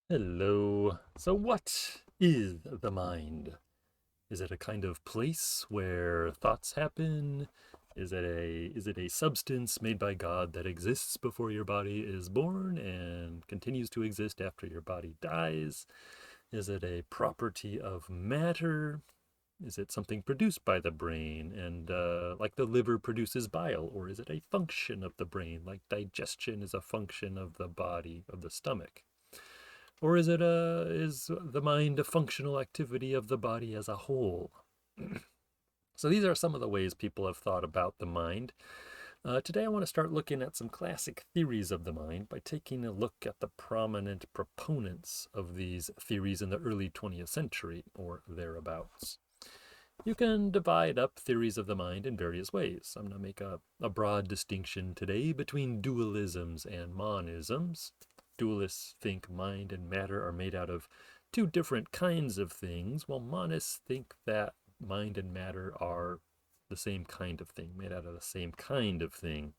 Hello. So what is the mind? Is it a kind of place where thoughts happen? Is it a substance made by God that exists before your body is born and continues to exist after your body dies? Is it a property of matter? Is it something produced by the brain and like the liver produces bile? Or is it a function of the brain like digestion is a function of the body, of the stomach? Or is the mind a functional activity of the body as a whole? So these are some of the ways people have thought about the mind. Today I want to start looking at some classic theories of the mind by taking a look at the prominent proponents of these theories in the early 20th century or thereabouts. You can divide up theories of the mind in various ways. I'm going to make a broad distinction today between dualisms and monisms. Dualists think mind and matter are made out of two different kinds of things, while monists think that mind and matter are the same kind of thing, made out of the same kind of thing.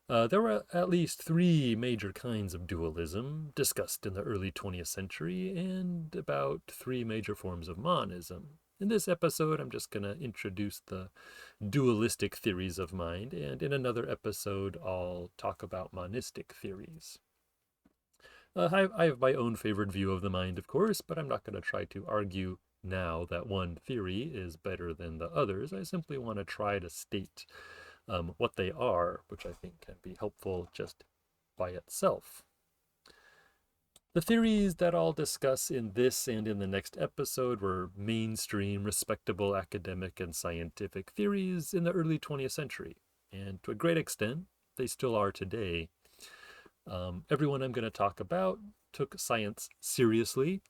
There were at least three major kinds of dualism discussed in the early 20th century, and about three major forms of monism. In this episode, I'm just going to introduce the dualistic theories of mind, and in another episode, I'll talk about monistic theories. I have my own favored view of the mind, of course, but I'm not going to try to argue now that one theory is better than the others. I simply want to try to state what they are, which I think can be helpful just by itself. The theories that I'll discuss in this and in the next episode were mainstream, respectable academic and scientific theories in the early 20th century, and to a great extent, they still are today. Everyone I'm going to talk about took science seriously,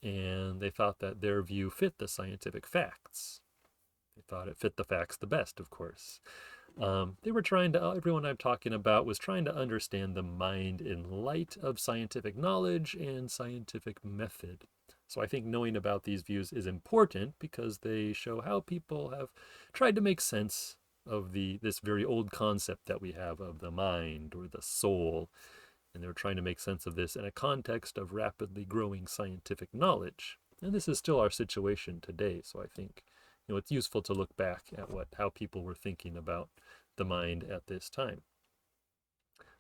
and they thought that their view fit the scientific facts. They thought it fit the facts the best, of course. They were trying to, everyone I'm talking about was trying to understand the mind in light of scientific knowledge and scientific method. So I think knowing about these views is important because they show how people have tried to make sense of this very old concept that we have of the mind or the soul. And they were trying to make sense of this in a context of rapidly growing scientific knowledge. And this is still our situation today. So I think it's useful to look back at how people were thinking about the mind at this time.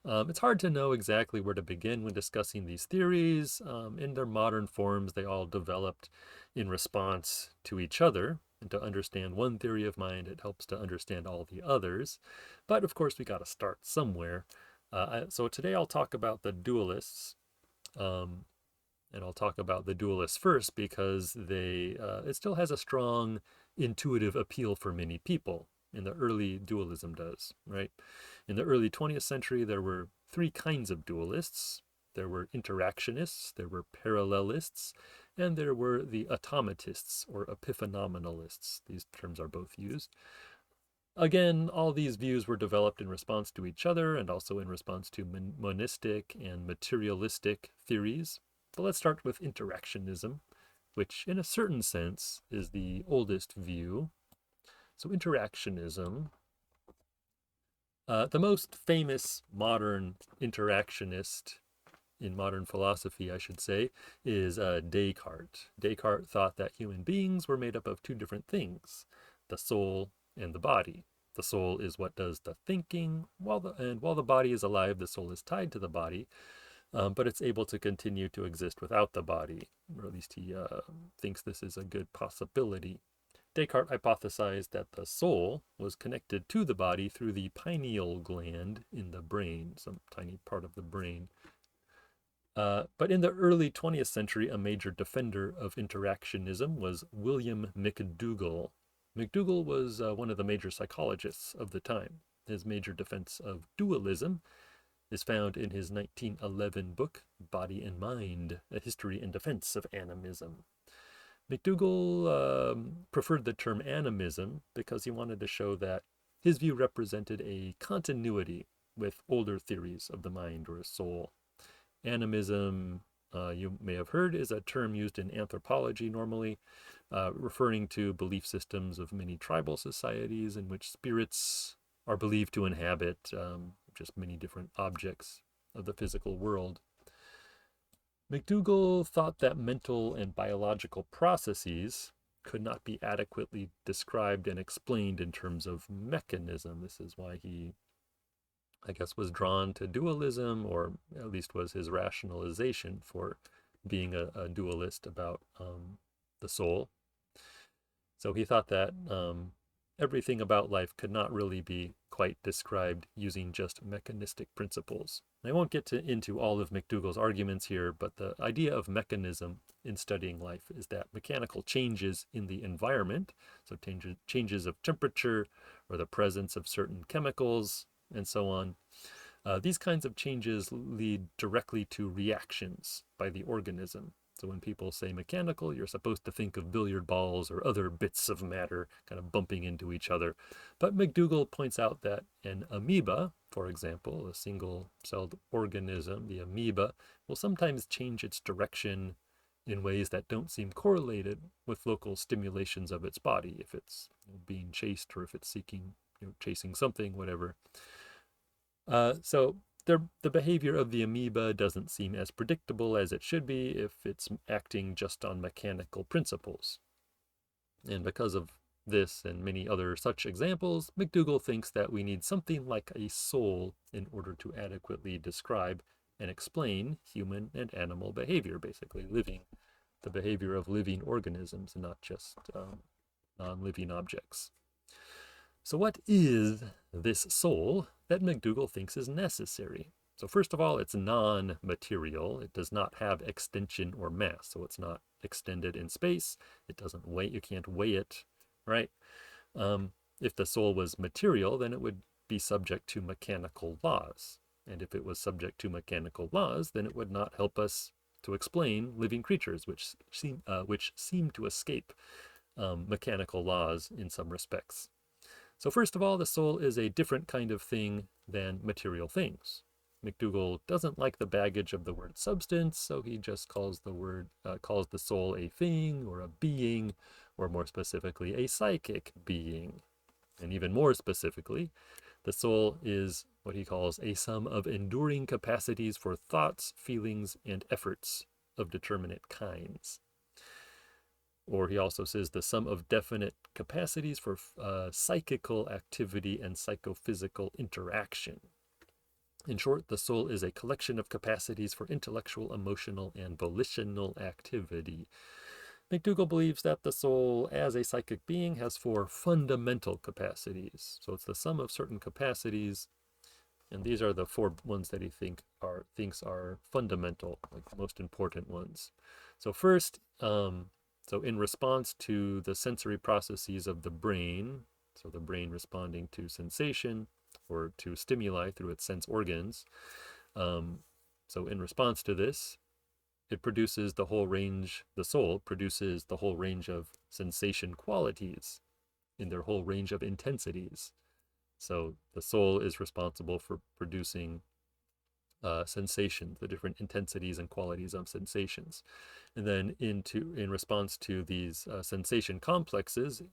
It's hard to know exactly where to begin when discussing these theories. In their modern forms, they all developed in response to each other. And to understand one theory of mind, it helps to understand all the others. But of course, we got to start somewhere. So today I'll talk about the dualists. And I'll talk about the dualists first because it still has a strong intuitive appeal for many people. In the early dualism does, right? In the early 20th century, there were three kinds of dualists. There were interactionists, there were parallelists, and there were the automatists or epiphenomenalists. These terms are both used. Again, all these views were developed in response to each other and also in response to monistic and materialistic theories. But let's start with interactionism, which in a certain sense is the oldest view. So interactionism, the most famous modern interactionist in modern philosophy, I should say, is Descartes. Descartes thought that human beings were made up of two different things, the soul and the body. The soul is what does the thinking, while the body is alive, the soul is tied to the body, but it's able to continue to exist without the body, or at least he thinks this is a good possibility. Descartes hypothesized that the soul was connected to the body through the pineal gland in the brain, some tiny part of the brain. But in the early 20th century, a major defender of interactionism was William McDougall. McDougall was one of the major psychologists of the time. His major defense of dualism is found in his 1911 book, Body and Mind, A History and Defense of Animism. McDougall preferred the term animism because he wanted to show that his view represented a continuity with older theories of the mind or soul. Animism, you may have heard, is a term used in anthropology normally, referring to belief systems of many tribal societies in which spirits are believed to inhabit just many different objects of the physical world. McDougall thought that mental and biological processes could not be adequately described and explained in terms of mechanism. This is why he, I guess, was drawn to dualism, or at least was his rationalization for being a dualist about the soul. So he thought that everything about life could not really be quite described using just mechanistic principles. I won't get into all of McDougall's arguments here, but the idea of mechanism in studying life is that mechanical changes in the environment, so changes of temperature or the presence of certain chemicals and so on, these kinds of changes lead directly to reactions by the organism. So when people say mechanical, you're supposed to think of billiard balls or other bits of matter kind of bumping into each other. But McDougall points out that an amoeba, for example, a single-celled organism, the amoeba, will sometimes change its direction in ways that don't seem correlated with local stimulations of its body, if it's being chased or if it's seeking, chasing something, whatever. So the behavior of the amoeba doesn't seem as predictable as it should be if it's acting just on mechanical principles. And because of this and many other such examples, McDougall thinks that we need something like a soul in order to adequately describe and explain human and animal behavior, basically the behavior of living organisms, not just non-living objects. So what is this soul that McDougall thinks is necessary? So first of all, it's non-material. It does not have extension or mass, so it's not extended in space. It doesn't weigh, you can't weigh it, right? If the soul was material, then it would be subject to mechanical laws. And if it was subject to mechanical laws, then it would not help us to explain living creatures, which seem to escape mechanical laws in some respects. So first of all, the soul is a different kind of thing than material things. McDougall doesn't like the baggage of the word substance, so he just calls the soul a thing or a being, or more specifically, a psychic being. And even more specifically, the soul is what he calls a sum of enduring capacities for thoughts, feelings, and efforts of determinate kinds. Or he also says the sum of definite capacities for psychical activity and psychophysical interaction. In short, the soul is a collection of capacities for intellectual, emotional, and volitional activity. McDougall believes that the soul, as a psychic being, has 4 fundamental capacities. So it's the sum of certain capacities, and these are the 4 ones that he thinks are fundamental, like the most important ones. So first, so in response to the sensory processes of the brain, so the brain responding to sensation or to stimuli through its sense organs, so in response to this, it produces the soul produces the whole range of sensation qualities in their whole range of intensities. So the soul is responsible for producing sensations, the different intensities and qualities of sensations. And then in response to these sensation complexes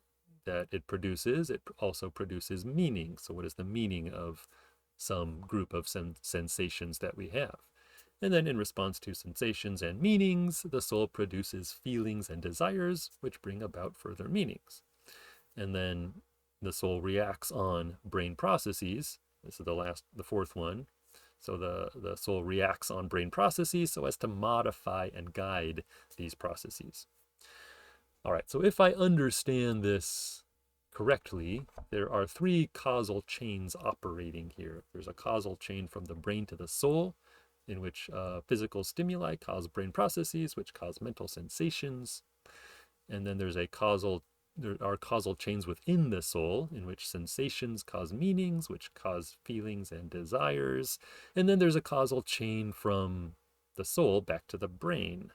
that it produces, it also produces meaning. So what is the meaning of some group of sensations that we have? And then in response to sensations and meanings, the soul produces feelings and desires, which bring about further meanings. And then the soul reacts on brain processes. This is the 4th one. So the soul reacts on brain processes so as to modify and guide these processes. All right, so if I understand this correctly, there are 3 causal chains operating here. There's a causal chain from the brain to the soul, in which physical stimuli cause brain processes, which cause mental sensations. And then there are causal chains within the soul, in which sensations cause meanings, which cause feelings and desires. And then there's a causal chain from the soul back to the brain,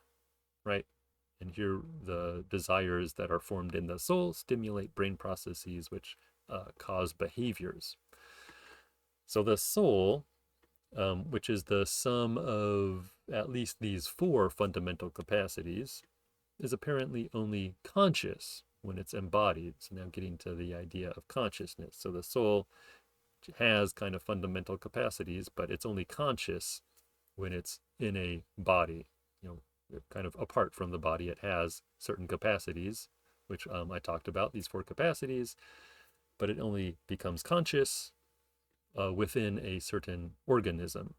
right? And here the desires that are formed in the soul stimulate brain processes, which cause behaviors. So the soul, which is the sum of at least these 4 fundamental capacities, is apparently only conscious when it's embodied. So now getting to the idea of consciousness. So the soul has kind of fundamental capacities, but it's only conscious when it's in a body, kind of apart from the body. It has certain capacities, which I talked about, these 4 capacities, but it only becomes conscious within a certain organism.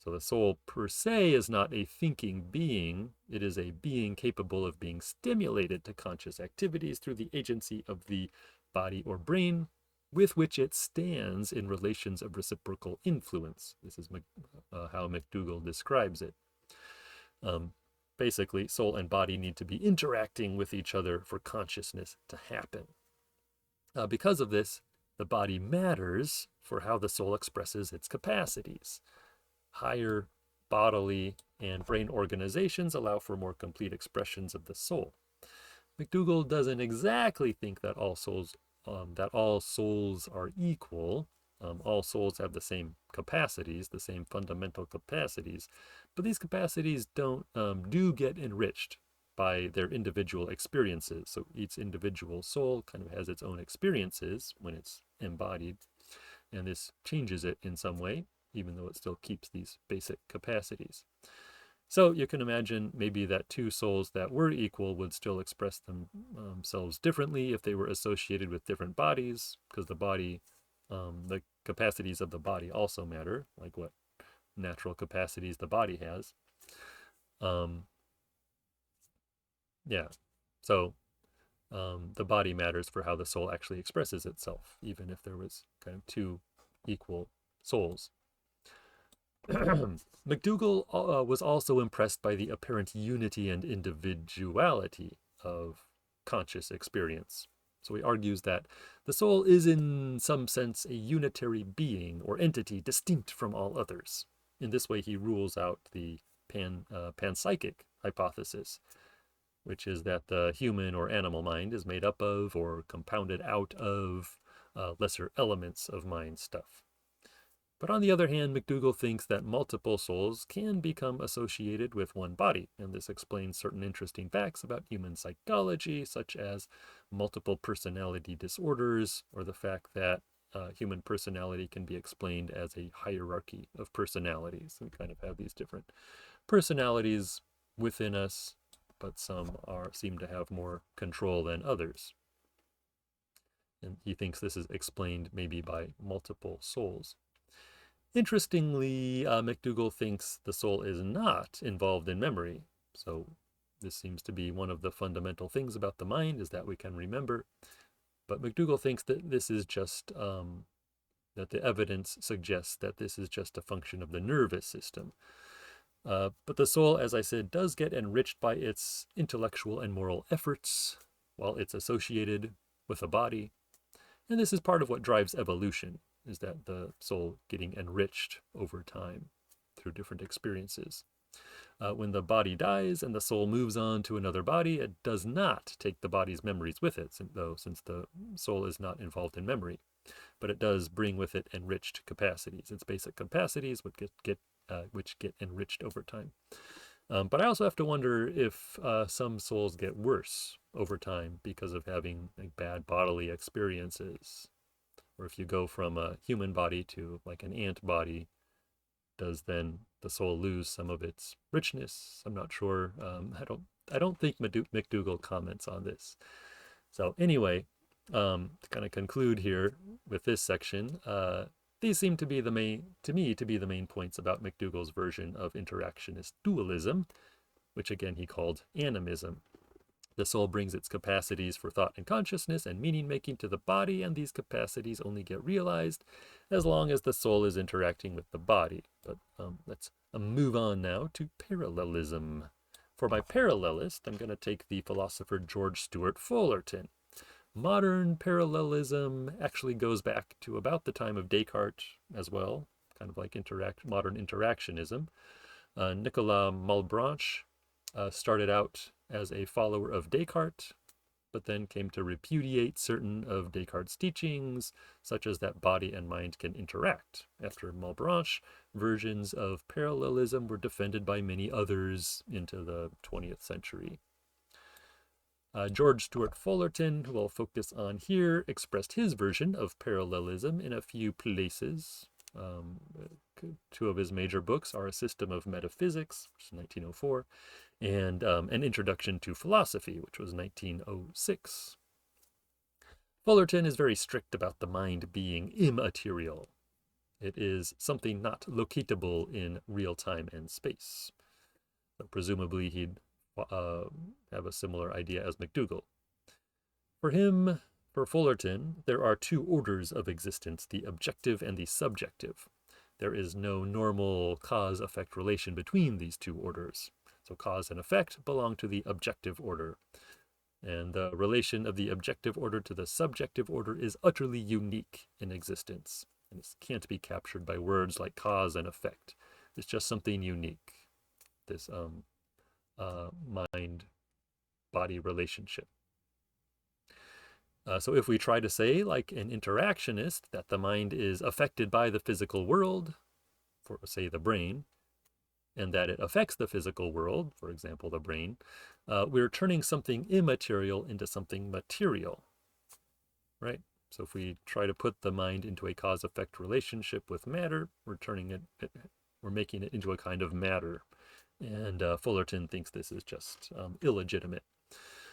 So the soul per se is not a thinking being. It is a being capable of being stimulated to conscious activities through the agency of the body or brain with which it stands in relations of reciprocal influence. This is how McDougall describes it. Basically, soul and body need to be interacting with each other for consciousness to happen. Because of this, the body matters for how the soul expresses its capacities. Higher bodily and brain organizations allow for more complete expressions of the soul. McDougall doesn't exactly think that all souls are equal. All souls have the same capacities, the same fundamental capacities, but these capacities do get enriched by their individual experiences. So each individual soul kind of has its own experiences when it's embodied, and this changes it in some way, even though it still keeps these basic capacities. So you can imagine maybe that 2 souls that were equal would still express themselves differently if they were associated with different bodies, because the capacities of the body also matter, like what natural capacities the body has. So the body matters for how the soul actually expresses itself, even if there was kind of 2 equal souls. McDougall was also impressed by the apparent unity and individuality of conscious experience. So he argues that the soul is in some sense a unitary being or entity distinct from all others. In this way, he rules out the panpsychic hypothesis, which is that the human or animal mind is made up of or compounded out of lesser elements of mind stuff. But on the other hand, McDougall thinks that multiple souls can become associated with one body, and this explains certain interesting facts about human psychology, such as multiple personality disorders, or the fact that human personality can be explained as a hierarchy of personalities. We kind of have these different personalities within us, but some seem to have more control than others. And he thinks this is explained maybe by multiple souls. Interestingly, McDougall thinks the soul is not involved in memory. So this seems to be one of the fundamental things about the mind, is that we can remember. But McDougall thinks that this is just, that the evidence suggests that this is just a function of the nervous system. But the soul, as I said, does get enriched by its intellectual and moral efforts while it's associated with a body. And this is part of what drives evolution, is that the soul getting enriched over time through different experiences. When the body dies and the soul moves on to another body, it does not take the body's memories with it, since the soul is not involved in memory. But it does bring with it enriched capacities, its basic capacities, which get enriched over time. But I also have to wonder if some souls get worse over time because of having bad bodily experiences. Or if you go from a human body to like an ant body, does then the soul lose some of its richness? I'm not sure. I don't think McDougall comments on this. So anyway, to kind of conclude here with this section, these seem to be the main points about McDougall's version of interactionist dualism, which again he called animism. The soul brings its capacities for thought and consciousness and meaning-making to the body, and these capacities only get realized as long as the soul is interacting with the body. But let's move on now to parallelism. For my parallelist, I'm going to take the philosopher George Stewart Fullerton. Modern parallelism actually goes back to about the time of Descartes as well, kind of like modern interactionism. Nicolas Malebranche started out as a follower of Descartes, but then came to repudiate certain of Descartes' teachings, such as that body and mind can interact. After Malebranche, versions of parallelism were defended by many others into the 20th century. George Stewart Fullerton, who I'll focus on here, expressed his version of parallelism in a few places. Two of his major books are A System of Metaphysics, which is 1904, and An Introduction to Philosophy, which was 1906. Fullerton is very strict about the mind being immaterial. It is something not locatable in real time and space. So presumably he'd have a similar idea as McDougall. For him, for Fullerton, there are two orders of existence, the objective and the subjective. There is no normal cause-effect relation between these two orders. So cause and effect belong to the objective order. And the relation of the objective order to the subjective order is utterly unique in existence. And it can't be captured by words like cause and effect. It's just something unique, this mind-body relationship. So if we try to say, like an interactionist, that the mind is affected by the physical world, for say the brain, and that it affects the physical world, for example, the brain, we're turning something immaterial into something material, right? So if we try to put the mind into a cause-effect relationship with matter, we're making it into a kind of matter. And Fullerton thinks this is just illegitimate.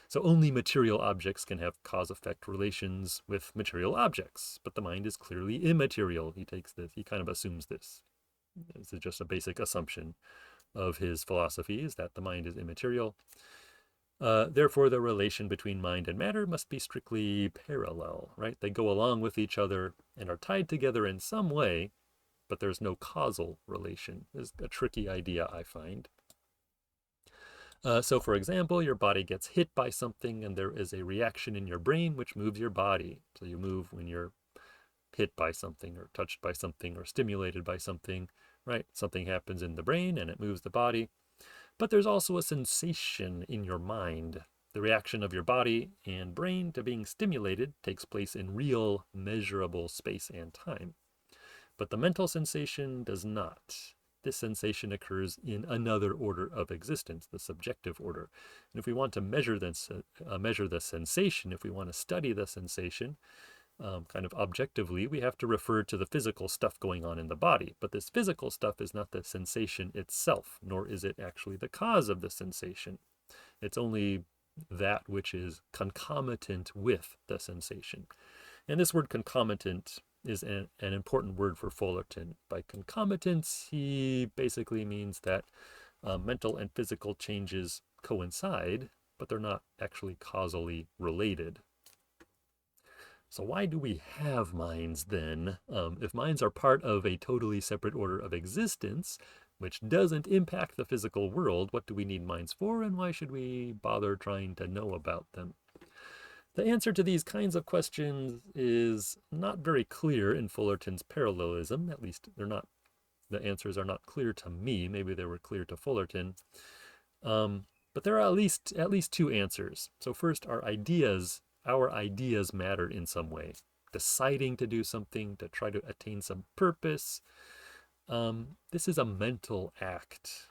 So only material objects can have cause-effect relations with material objects, but the mind is clearly immaterial. He takes this, he kind of assumes this. This is just a basic assumption of his philosophy, is that the mind is immaterial. Therefore, the relation between mind and matter must be strictly parallel, right? They go along with each other and are tied together in some way, but there's no causal relation. It's a tricky idea, I find. So for example, your body gets hit by something and there is a reaction in your brain which moves your body. So you move when you're hit by something or touched by something or stimulated by something, right? Something happens in the brain and it moves the body. But there's also a sensation in your mind. The reaction of your body and brain to being stimulated takes place in real, measurable space and time. But the mental sensation does not. This sensation occurs in another order of existence, the subjective order. And if we want to measure the sensation, if we want to study the sensation kind of objectively, we have to refer to the physical stuff going on in the body. But this physical stuff is not the sensation itself, nor is it actually the cause of the sensation. It's only that which is concomitant with the sensation. And this word concomitant is an important word for Fullerton. By concomitance, he basically means that mental and physical changes coincide, but they're not actually causally related. So why do we have minds then? If minds are part of a totally separate order of existence, which doesn't impact the physical world, what do we need minds for, and why should we bother trying to know about them? The answer to these kinds of questions is not very clear in Fullerton's parallelism. At least the answers are not clear to me. Maybe they were clear to Fullerton. But there are at least two answers. So first, our ideas matter in some way. Deciding to do something, to try to attain some purpose. This is a mental act.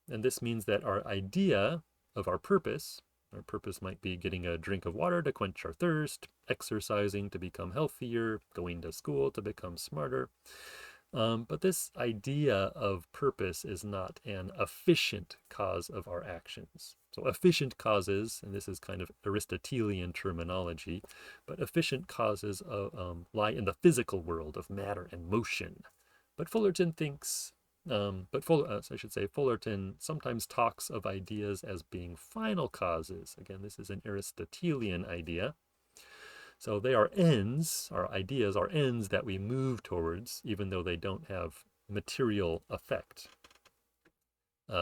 And this means that our idea of our purpose might be getting a drink of water to quench our thirst, exercising to become healthier, going to school to become smarter. But this idea of purpose is not an efficient cause of our actions. So efficient causes, and this is kind of Aristotelian terminology, but efficient causes lie in the physical world of matter and motion. But Fullerton thinks Fullerton sometimes talks of ideas as being final causes. Again, this is an Aristotelian idea. So they are ends, our ideas are ends that we move towards, even though they don't have material effect.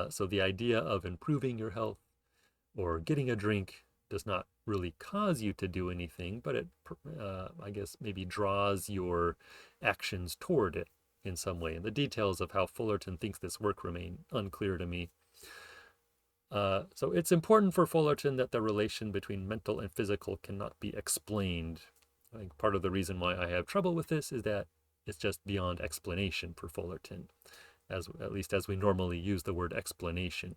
So the idea of improving your health or getting a drink does not really cause you to do anything, but it, I guess, maybe draws your actions toward it in some way. And the details of how Fullerton thinks this work remain unclear to me. So it's important for Fullerton that the relation between mental and physical cannot be explained. I think part of the reason why I have trouble with this is that it's just beyond explanation for Fullerton, at least as we normally use the word explanation.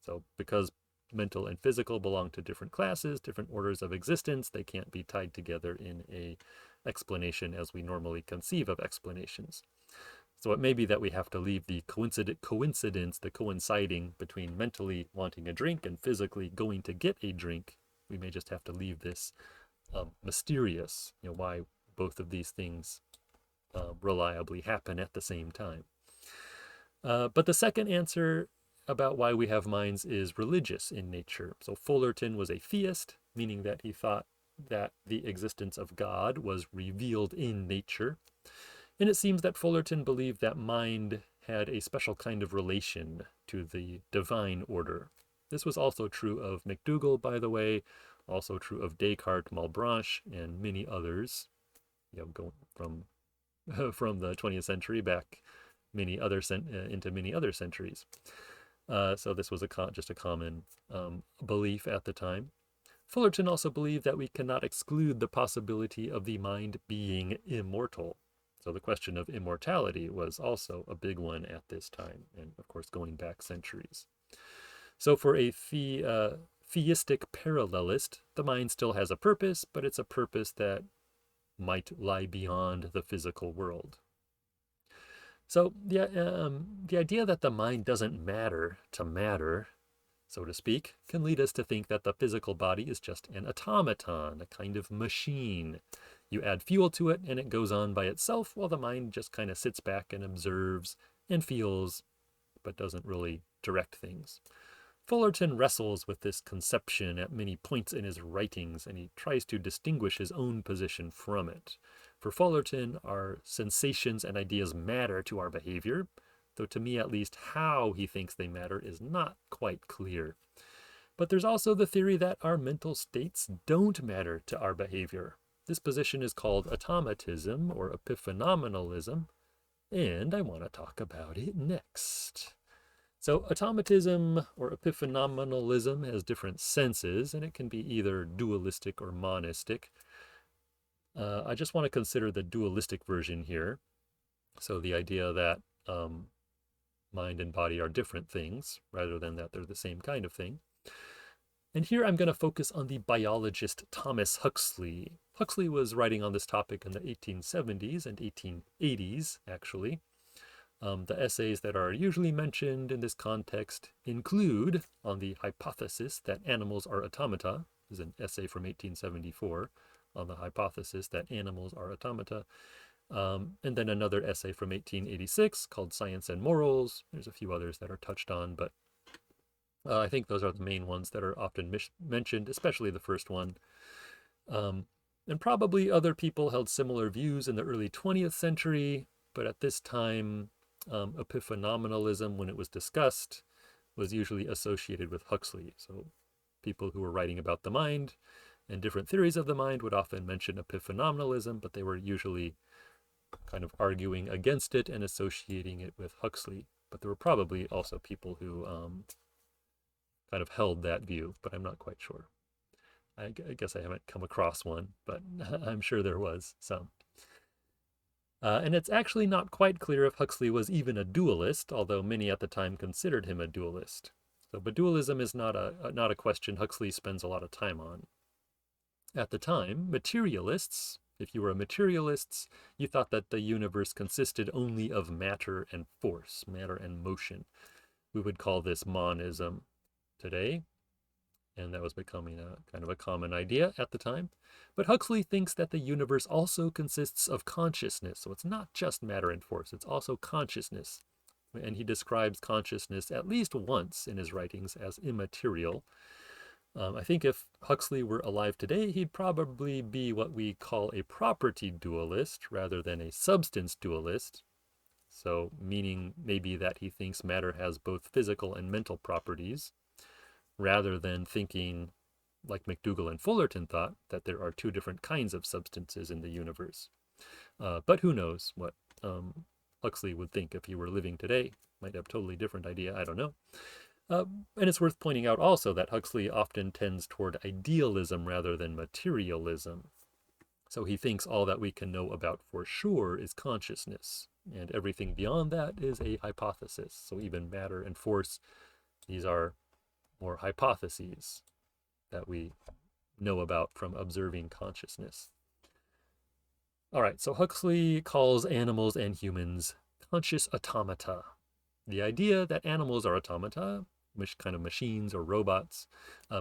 So because mental and physical belong to different classes, different orders of existence, they can't be tied together in a explanation as we normally conceive of explanations. So it may be that we have to leave the coincidence, the coinciding between mentally wanting a drink and physically going to get a drink. We may just have to leave this mysterious, why both of these things reliably happen at the same time. But the second answer about why we have minds is religious in nature. So Fullerton was a theist, meaning that he thought that the existence of God was revealed in nature. And it seems that Fullerton believed that mind had a special kind of relation to the divine order. This was also true of McDougall, by the way, also true of Descartes, Malebranche, and many others, going from the 20th century back into many other centuries. So this was just a common belief at the time. Fullerton also believed that we cannot exclude the possibility of the mind being immortal. So the question of immortality was also a big one at this time, and of course going back centuries. So for a theistic parallelist, the mind still has a purpose, but it's a purpose that might lie beyond the physical world. So the idea that the mind doesn't matter to matter, so to speak, can lead us to think that the physical body is just an automaton, a kind of machine. You add fuel to it and it goes on by itself, while the mind just kind of sits back and observes and feels, but doesn't really direct things. Fullerton wrestles with this conception at many points in his writings, and he tries to distinguish his own position from it. For Fullerton, our sensations and ideas matter to our behavior, though to me at least how he thinks they matter is not quite clear. But there's also the theory that our mental states don't matter to our behavior. This position is called automatism or epiphenomenalism, and I want to talk about it next. So automatism or epiphenomenalism has different senses, and it can be either dualistic or monistic. I just want to consider the dualistic version here. So the idea that mind and body are different things, rather than that they're the same kind of thing. And here I'm going to focus on the biologist Thomas Huxley. Huxley was writing on this topic in the 1870s and 1880s, actually. The essays that are usually mentioned in this context include On the Hypothesis that Animals are Automata. This is an essay from 1874 on the hypothesis that animals are automata. And then another essay from 1886 called Science and Morals. There's a few others that are touched on, but I think those are the main ones that are often mentioned, especially the first one. And probably other people held similar views in the early 20th century, but at this time, epiphenomenalism, when it was discussed, was usually associated with Huxley. So people who were writing about the mind and different theories of the mind would often mention epiphenomenalism, but they were usually kind of arguing against it and associating it with Huxley. But there were probably also people who kind of held that view, but I'm not quite sure. I guess I haven't come across one, but I'm sure there was some. And it's actually not quite clear if Huxley was even a dualist, although many at the time considered him a dualist. So, but dualism is not a question Huxley spends a lot of time on. At the time, materialists, if you were a materialist, you thought that the universe consisted only of matter and force, matter and motion. We would call this monism today, and that was becoming a kind of a common idea at the time. But Huxley thinks that the universe also consists of consciousness, so it's not just matter and force, it's also consciousness. And he describes consciousness at least once in his writings as immaterial. I think if Huxley were alive today, he'd probably be what we call a property dualist rather than a substance dualist. So meaning maybe that he thinks matter has both physical and mental properties, rather than thinking, like McDougall and Fullerton thought, that there are two different kinds of substances in the universe. But who knows what Huxley would think if he were living today. Might have a totally different idea, I don't know. And it's worth pointing out also that Huxley often tends toward idealism rather than materialism. So he thinks all that we can know about for sure is consciousness, and everything beyond that is a hypothesis. So even matter and force, these are more hypotheses that we know about from observing consciousness. All right, so Huxley calls animals and humans conscious automata. The idea that animals are automata, which kind of machines or robots,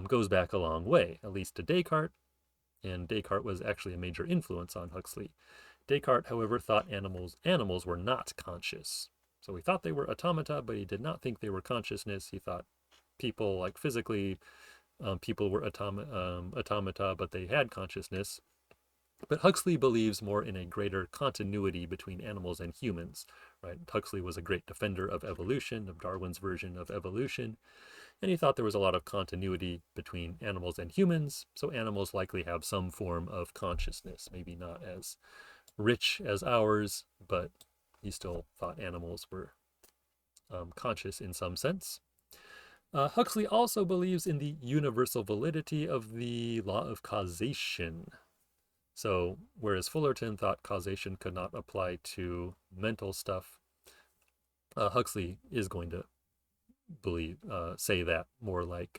goes back a long way, at least to Descartes, and Descartes was actually a major influence on Huxley. Descartes, however, thought animals were not conscious. So he thought they were automata, but he did not think they were consciousness. He thought people, like physically, people were automata, but they had consciousness. But Huxley believes more in a greater continuity between animals and humans, right? Huxley was a great defender of evolution, of Darwin's version of evolution, and he thought there was a lot of continuity between animals and humans, so animals likely have some form of consciousness, maybe not as rich as ours, but he still thought animals were conscious in some sense. Huxley also believes in the universal validity of the law of causation. So, whereas Fullerton thought causation could not apply to mental stuff, Huxley is going to say that more like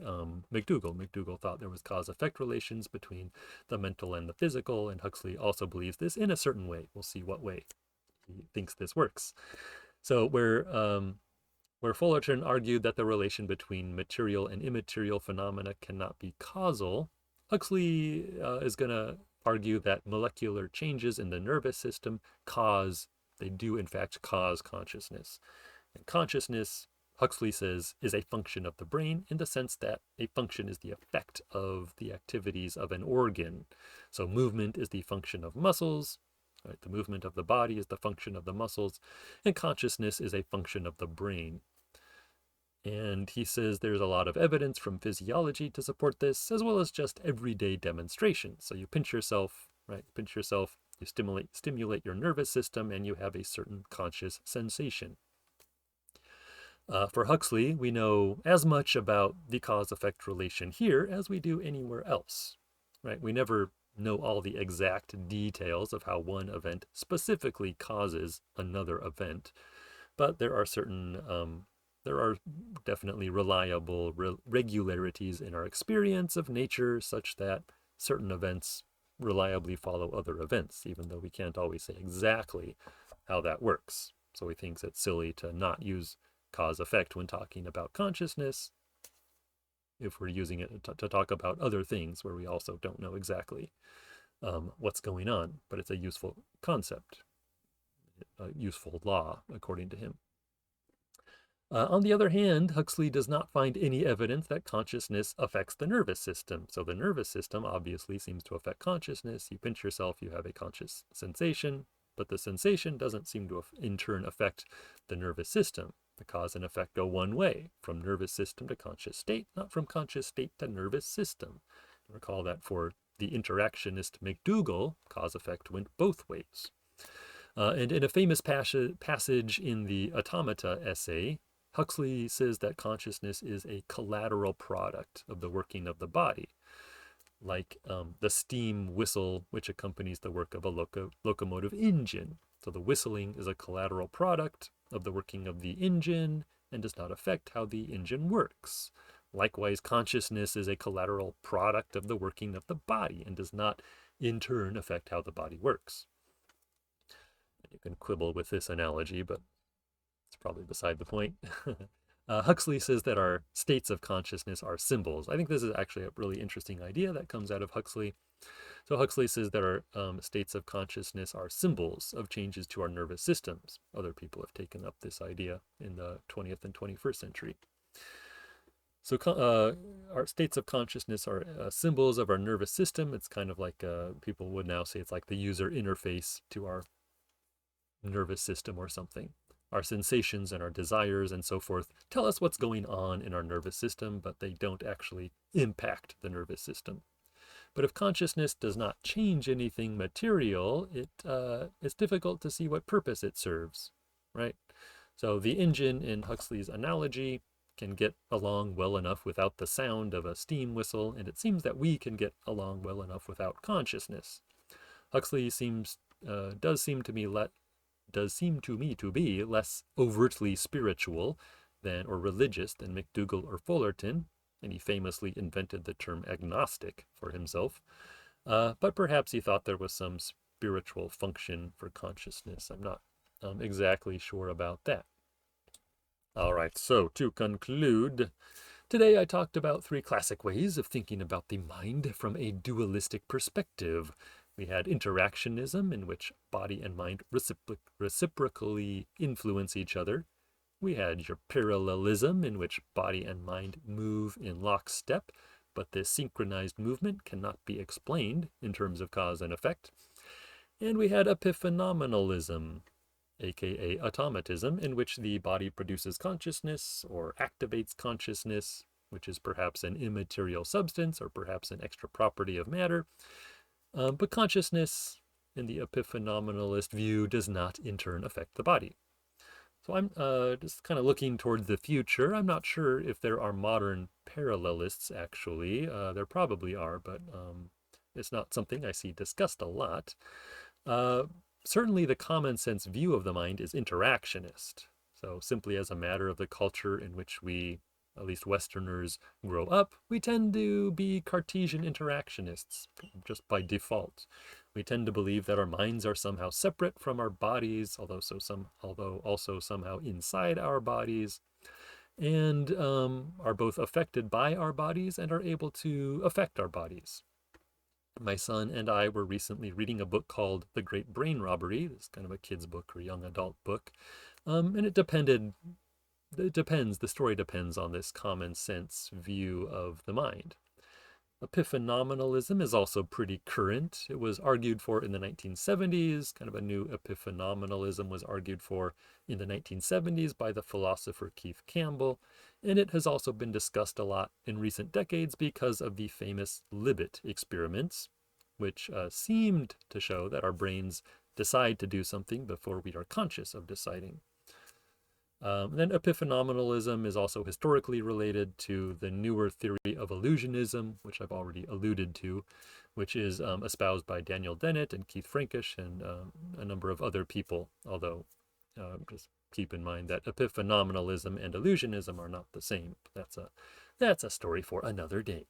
McDougall. McDougall thought there was cause-effect relations between the mental and the physical, and Huxley also believes this in a certain way. We'll see what way he thinks this works. So where Fullerton argued that the relation between material and immaterial phenomena cannot be causal, Huxley is going to argue that molecular changes in the nervous system they do in fact cause consciousness. And consciousness, Huxley says, is a function of the brain in the sense that a function is the effect of the activities of an organ. So movement is the function of muscles, right? The movement of the body is the function of the muscles, and consciousness is a function of the brain. And he says there's a lot of evidence from physiology to support this, as well as just everyday demonstrations. So you pinch yourself, right? Pinch yourself, you stimulate your nervous system, and you have a certain conscious sensation. For Huxley, we know as much about the cause-effect relation here as we do anywhere else, right? We never know all the exact details of how one event specifically causes another event, but there are definitely reliable regularities in our experience of nature such that certain events reliably follow other events, even though we can't always say exactly how that works. So he thinks it's silly to not use cause-effect when talking about consciousness if we're using it to talk about other things where we also don't know exactly what's going on, but it's a useful concept, a useful law, according to him. On the other hand, Huxley does not find any evidence that consciousness affects the nervous system. So the nervous system obviously seems to affect consciousness. You pinch yourself, you have a conscious sensation, but the sensation doesn't seem to in turn affect the nervous system. The cause and effect go one way, from nervous system to conscious state, not from conscious state to nervous system. Recall that for the interactionist McDougall, cause-effect went both ways. And in a famous passage in the Automata essay, Huxley says that consciousness is a collateral product of the working of the body, like the steam whistle which accompanies the work of a locomotive engine. So the whistling is a collateral product of the working of the engine and does not affect how the engine works. Likewise, consciousness is a collateral product of the working of the body and does not in turn affect how the body works. You can quibble with this analogy, but it's probably beside the point. Huxley says that our states of consciousness are symbols. I think this is actually a really interesting idea that comes out of Huxley. So Huxley says that our states of consciousness are symbols of changes to our nervous systems. Other people have taken up this idea in the 20th and 21st century. So our states of consciousness are symbols of our nervous system. It's kind of like people would now say it's like the user interface to our nervous system or something. Our sensations and our desires and so forth tell us what's going on in our nervous system, but they don't actually impact the nervous system. But if consciousness does not change anything material, it's difficult to see what purpose it serves, right? So the engine in Huxley's analogy can get along well enough without the sound of a steam whistle, and it seems that we can get along well enough without consciousness. Huxley does seem to me to be less overtly spiritual or religious than McDougall or Fullerton, and he famously invented the term agnostic for himself. But perhaps he thought there was some spiritual function for consciousness. I'm not exactly sure about that. All right, so to conclude, today I talked about three classic ways of thinking about the mind from a dualistic perspective. We had interactionism, in which body and mind reciprocally influence each other. We had your parallelism, in which body and mind move in lockstep, but this synchronized movement cannot be explained in terms of cause and effect. And we had epiphenomenalism, aka automatism, in which the body produces consciousness or activates consciousness, which is perhaps an immaterial substance or perhaps an extra property of matter. But consciousness, in the epiphenomenalist view, does not in turn affect the body. So I'm just kind of looking toward the future. I'm not sure if there are modern parallelists, actually. There probably are, but it's not something I see discussed a lot. Certainly the common sense view of the mind is interactionist. So simply as a matter of the culture in which we, at least Westerners, grow up, we tend to be Cartesian interactionists just by default. We tend to believe that our minds are somehow separate from our bodies, although also somehow inside our bodies, and are both affected by our bodies and are able to affect our bodies. My son and I were recently reading a book called The Great Brain Robbery. It's kind of a kid's book or young adult book. And it depends, the story depends on this common sense view of the mind. Epiphenomenalism is also pretty current. It was argued for in the 1970s. Kind of a new epiphenomenalism was argued for in the 1970s by the philosopher Keith Campbell. And it has also been discussed a lot in recent decades because of the famous Libet experiments, which seemed to show that our brains decide to do something before we are conscious of deciding. Then epiphenomenalism is also historically related to the newer theory of illusionism, which I've already alluded to, which is espoused by Daniel Dennett and Keith Frankish and a number of other people, although just keep in mind that epiphenomenalism and illusionism are not the same. That's a story for another day.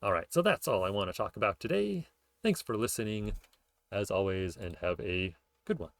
All right, so that's all I want to talk about today. Thanks for listening, as always, and have a good one.